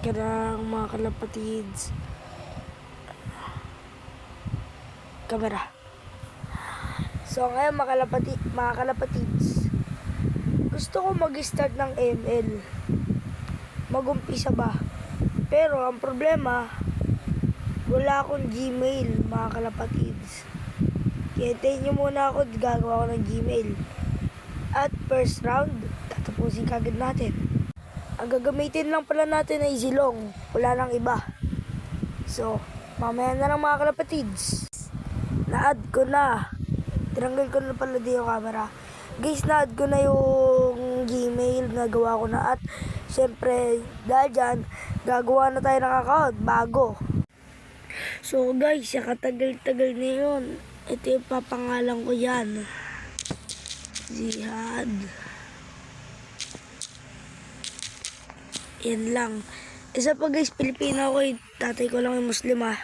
Karang mga kalapatids. Kamera. So ngayon mga kalapatids, gusto ko mag-start ng ML. Mag-umpisa ba? Pero ang problema, wala akong Gmail mga kalapatids. Kaya hintayin nyo muna ako, gagawa ko ng Gmail. At first round, tatapusin kagad natin. Ang gagamitin lang pala natin ay Zilong, wala nang iba. So, mamaya na lang mga kalapatids. Na-add ko na. Tinanggal ko na pala din yung camera. Guys, na-add ko na yung Gmail, nagawa ko na. At syempre, dahil dyan, gagawa na tayo ng account, bago. So guys, yung katagal-tagal na yun. Ito yung papangalan ko yan. Zihad. Yan lang. Isa pa guys, Pilipino ako eh. Tatay ko lang yung Muslim ah.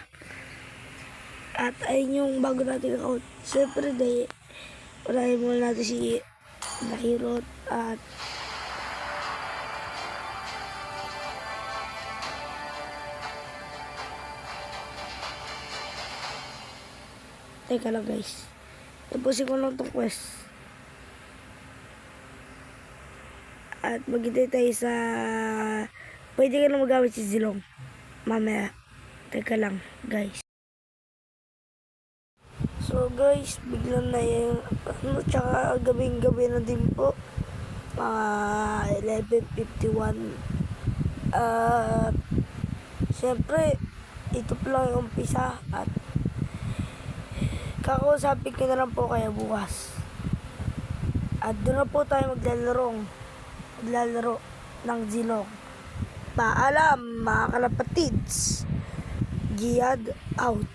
At ayun yung bago natin account. Siyempre dahil unahin muna natin si Nahirot at teka lang guys. Tapusin ko lang itong quest. At maghintay tayo sa pwede ka lang magamit si Zilong. Mamaya. Teka lang guys. So guys, biglang na yung tsaka gabing-gabi na din po. 11:51. Siyempre, ito pa lang yung umpisa at kakausapin ko na lang po kayo bukas. At doon na po tayo maglalaro ng Zilong. Paalam mga kalapatids. Giad out.